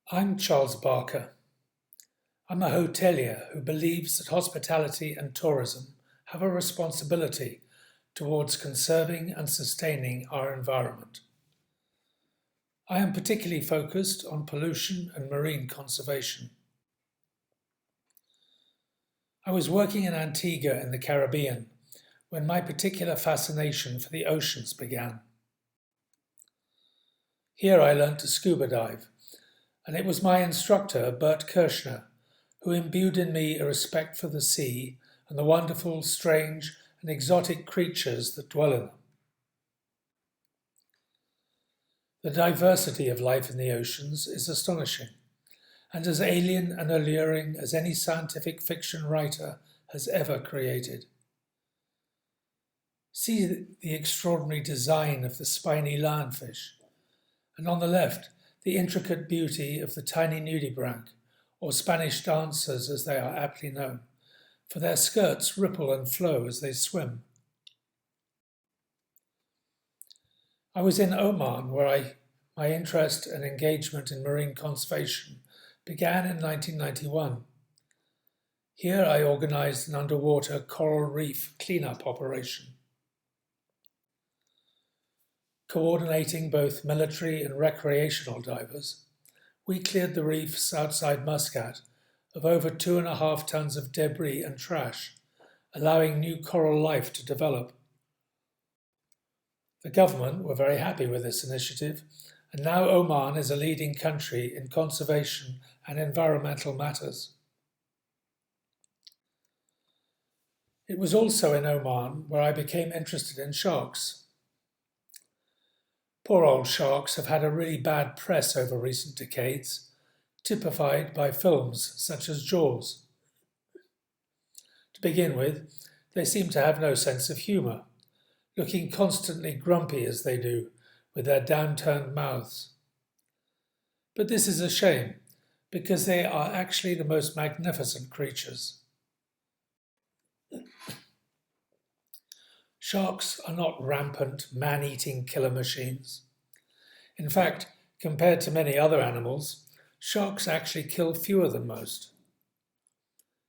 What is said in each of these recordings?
I'm Charles Barker. I'm a hotelier who believes that hospitality and tourism have a responsibility towards conserving and sustaining our environment. I am particularly focused on pollution and marine conservation. I was working in Antigua in the Caribbean when my particular fascination for the oceans began. Here I learned to scuba dive, and it was my instructor, Bert Kirschner, who imbued in me a respect for the sea and the wonderful, strange, and exotic creatures that dwell in them. The diversity of life in the oceans is astonishing, and as alien and alluring as any scientific fiction writer has ever created. See the extraordinary design of the spiny lionfish, and on the left, the intricate beauty of the tiny nudibranch, or Spanish dancers as they are aptly known, for their skirts ripple and flow as they swim. I was in Oman where my interest and engagement in marine conservation began in 1991. Here I organized an underwater coral reef cleanup operation. Coordinating both military and recreational divers, we cleared the reefs outside Muscat of over 2.5 tons of debris and trash, allowing new coral life to develop. The government were very happy with this initiative, and now Oman is a leading country in conservation and environmental matters. It was also in Oman where I became interested in sharks. Poor old sharks have had a really bad press over recent decades, typified by films such as Jaws. To begin with, they seem to have no sense of humour, looking constantly grumpy as they do, with their downturned mouths. But this is a shame, because they are actually the most magnificent creatures. Sharks are not rampant, man-eating killer machines. In fact, compared to many other animals, sharks actually kill fewer than most.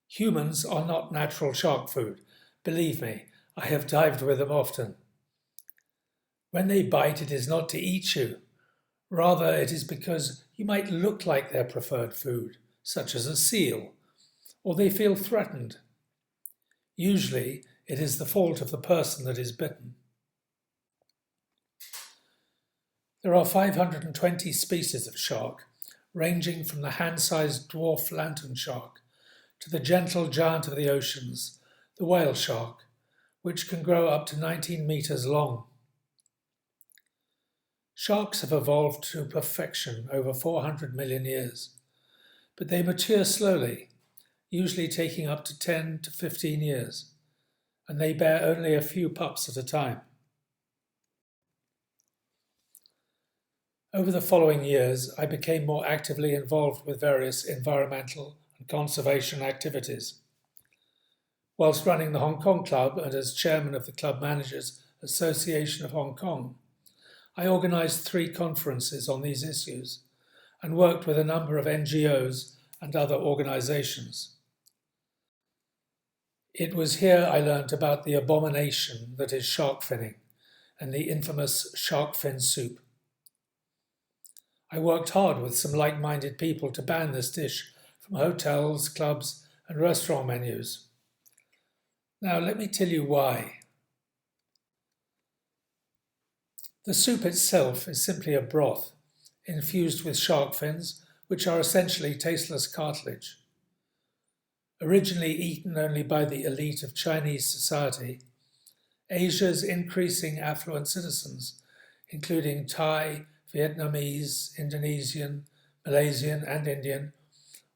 Humans are not natural shark food. Believe me, I have dived with them often. When they bite, it is not to eat you. Rather, it is because you might look like their preferred food, such as a seal, or they feel threatened. Usually, it is the fault of the person that is bitten. There are 520 species of shark, ranging from the hand-sized dwarf lantern shark to the gentle giant of the oceans, the whale shark, which can grow up to 19 meters long. Sharks have evolved to perfection over 400 million years, but they mature slowly, usually taking up to 10 to 15 years, and they bear only a few pups at a time. Over the following years, I became more actively involved with various environmental and conservation activities. Whilst running the Hong Kong Club and as chairman of the Club Managers Association of Hong Kong, I organised 3 conferences on these issues and worked with a number of NGOs and other organisations. It was here I learnt about the abomination that is shark finning and the infamous shark fin soup. I worked hard with some like-minded people to ban this dish from hotels, clubs, and restaurant menus. Now, let me tell you why. The soup itself is simply a broth infused with shark fins, which are essentially tasteless cartilage. Originally eaten only by the elite of Chinese society, Asia's increasing affluent citizens, including Thai, Vietnamese, Indonesian, Malaysian, and Indian,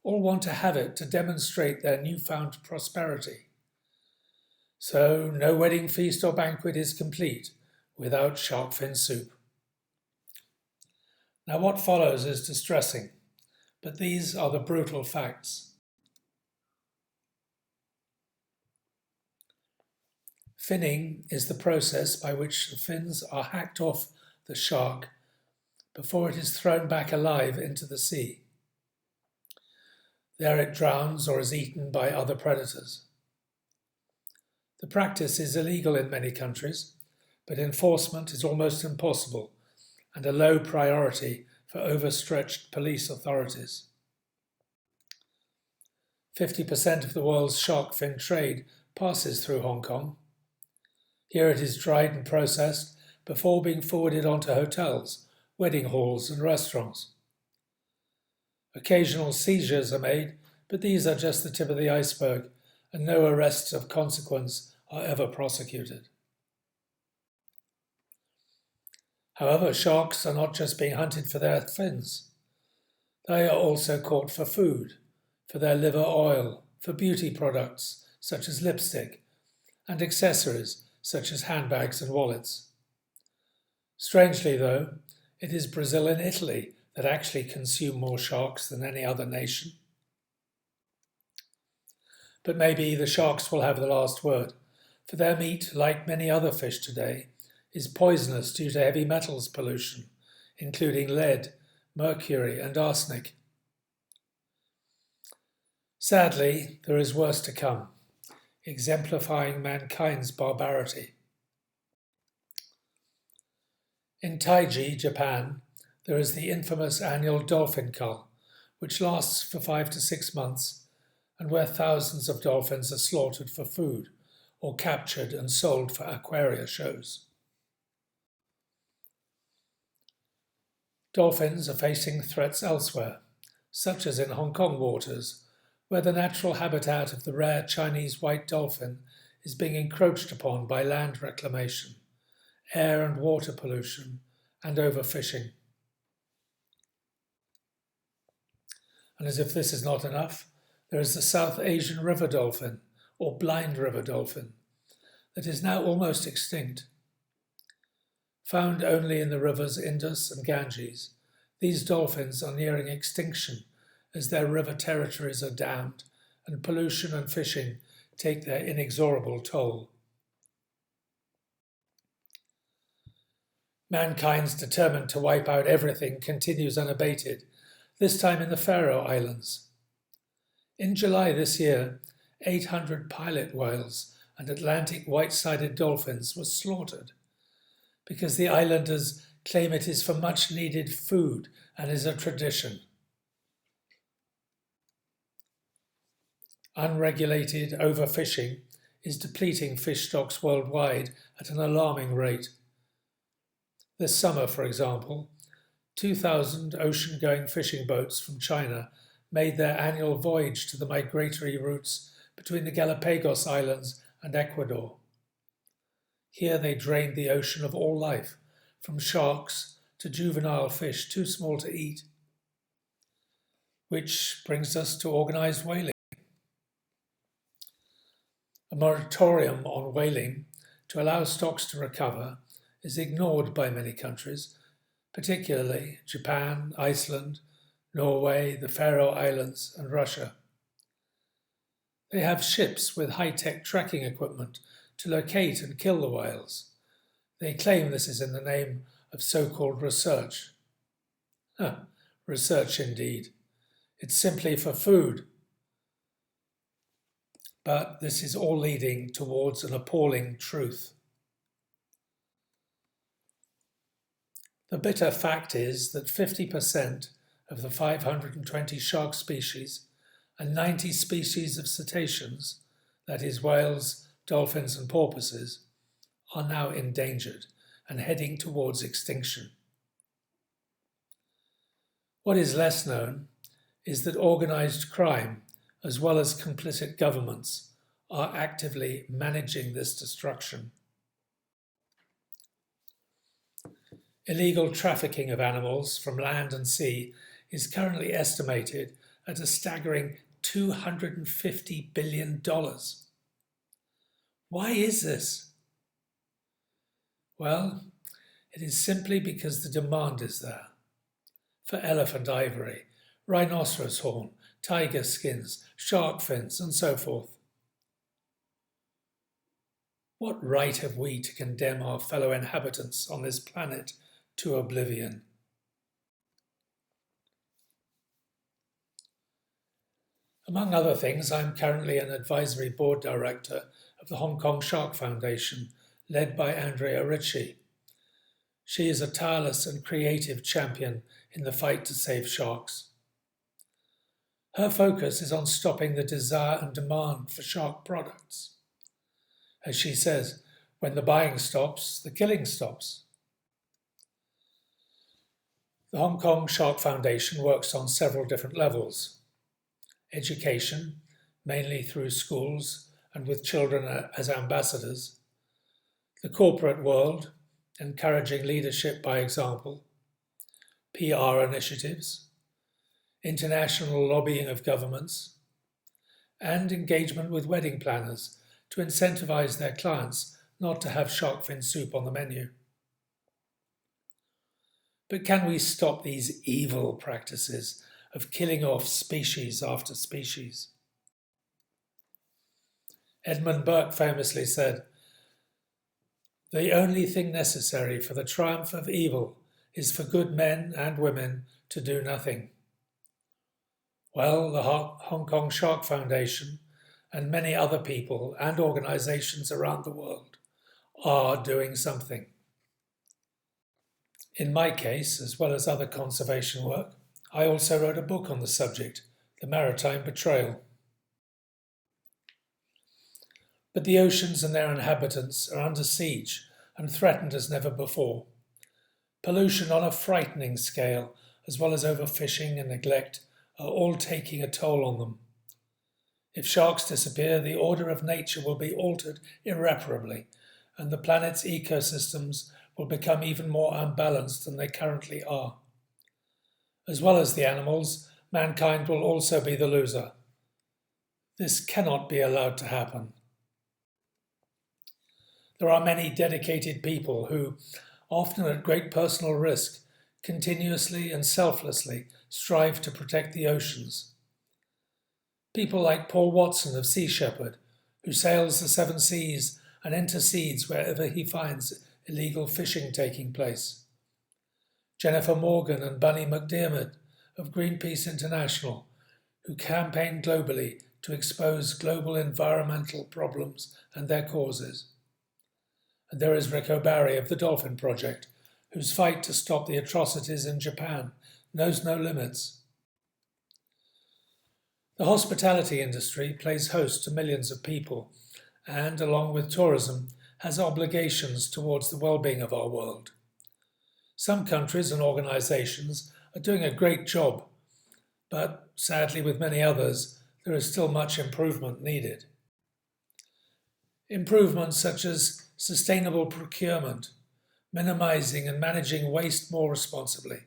all want to have it to demonstrate their newfound prosperity. So no wedding feast or banquet is complete without shark fin soup. Now what follows is distressing, but these are the brutal facts. Finning is the process by which the fins are hacked off the shark before it is thrown back alive into the sea. There it drowns or is eaten by other predators. The practice is illegal in many countries, but enforcement is almost impossible and a low priority for overstretched police authorities. 50% of the world's shark fin trade passes through Hong Kong. Here it is dried and processed before being forwarded onto hotels, wedding halls and restaurants. Occasional seizures are made, but these are just the tip of the iceberg, and no arrests of consequence are ever prosecuted. However, sharks are not just being hunted for their fins. They are also caught for food, for their liver oil, for beauty products such as lipstick, and accessories such as handbags and wallets. Strangely, though, it is Brazil and Italy that actually consume more sharks than any other nation. But maybe the sharks will have the last word, for their meat, like many other fish today, is poisonous due to heavy metals pollution, including lead, mercury, and arsenic. Sadly, there is worse to come, exemplifying mankind's barbarity. In Taiji, Japan, there is the infamous annual dolphin cull, which lasts for 5 to 6 months and where thousands of dolphins are slaughtered for food or captured and sold for aquaria shows. Dolphins are facing threats elsewhere, such as in Hong Kong waters, where the natural habitat of the rare Chinese white dolphin is being encroached upon by land reclamation, air and water pollution, and overfishing. And as if this is not enough, there is the South Asian river dolphin, or blind river dolphin, that is now almost extinct. Found only in the rivers Indus and Ganges, these dolphins are nearing extinction as their river territories are dammed and pollution and fishing take their inexorable toll. Mankind's determined to wipe out everything continues unabated, this time in the Faroe Islands. In July this year, 800 pilot whales and Atlantic white-sided dolphins were slaughtered because the islanders claim it is for much-needed food and is a tradition. Unregulated overfishing is depleting fish stocks worldwide at an alarming rate. This summer, for example, 2,000 ocean-going fishing boats from China made their annual voyage to the migratory routes between the Galapagos Islands and Ecuador. Here they drained the ocean of all life, from sharks to juvenile fish too small to eat. Which brings us to organised whaling. A moratorium on whaling to allow stocks to recover is ignored by many countries, particularly Japan, Iceland, Norway, the Faroe Islands, and Russia. They have ships with high-tech tracking equipment to locate and kill the whales. They claim this is in the name of so-called research. Research indeed. It's simply for food. But this is all leading towards an appalling truth. The bitter fact is that 50% of the 520 shark species and 90 species of cetaceans, that is whales, dolphins and porpoises, are now endangered and heading towards extinction. What is less known is that organised crime, as well as complicit governments, are actively managing this destruction. Illegal trafficking of animals from land and sea is currently estimated at a staggering $250 billion. Why is this? Well, it is simply because the demand is there. For elephant ivory, rhinoceros horn, tiger skins, shark fins, and so forth. What right have we to condemn our fellow inhabitants on this planet to oblivion? Among other things, I'm currently an advisory board director of the Hong Kong Shark Foundation, led by Andrea Ritchie. She is a tireless and creative champion in the fight to save sharks. Her focus is on stopping the desire and demand for shark products. As she says, when the buying stops, the killing stops. The Hong Kong Shark Foundation works on several different levels. Education, mainly through schools and with children as ambassadors. The corporate world, encouraging leadership by example. PR initiatives. International lobbying of governments. And engagement with wedding planners to incentivize their clients not to have shark fin soup on the menu. But can we stop these evil practices of killing off species after species? Edmund Burke famously said, "The only thing necessary for the triumph of evil is for good men and women to do nothing." Well, the Hong Kong Shark Foundation and many other people and organizations around the world are doing something. In my case, as well as other conservation work, I also wrote a book on the subject, The Maritime Betrayal. But the oceans and their inhabitants are under siege and threatened as never before. Pollution on a frightening scale, as well as overfishing and neglect, are all taking a toll on them. If sharks disappear, the order of nature will be altered irreparably, and the planet's ecosystems will become even more unbalanced than they currently are. As well as the animals, mankind will also be the loser. This cannot be allowed to happen. There are many dedicated people who, often at great personal risk, continuously and selflessly strive to protect the oceans. People like Paul Watson of Sea Shepherd, who sails the seven seas and intercedes wherever he finds illegal fishing taking place. Jennifer Morgan and Bunny McDermott of Greenpeace International, who campaign globally to expose global environmental problems and their causes. And there is Rick O'Barry of the Dolphin Project, whose fight to stop the atrocities in Japan knows no limits. The hospitality industry plays host to millions of people and, along with tourism, has obligations towards the well-being of our world. Some countries and organizations are doing a great job, but sadly with many others, there is still much improvement needed. Improvements such as sustainable procurement, minimizing and managing waste more responsibly,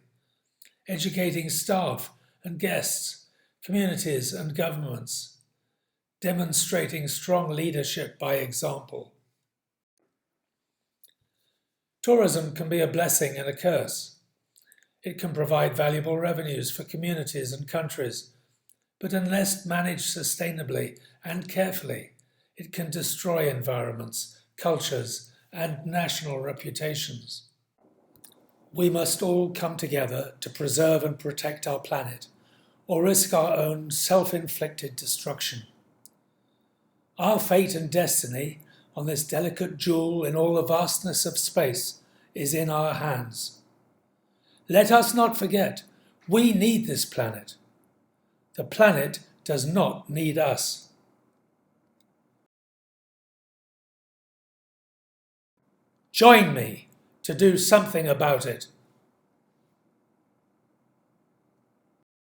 educating staff and guests, communities and governments, demonstrating strong leadership by example. Tourism can be a blessing and a curse. It can provide valuable revenues for communities and countries, but unless managed sustainably and carefully, it can destroy environments, cultures, and national reputations. We must all come together to preserve and protect our planet, or risk our own self-inflicted destruction. Our fate and destiny on this delicate jewel in all the vastness of space is in our hands. Let us not forget, we need this planet. The planet does not need us. Join me to do something about it.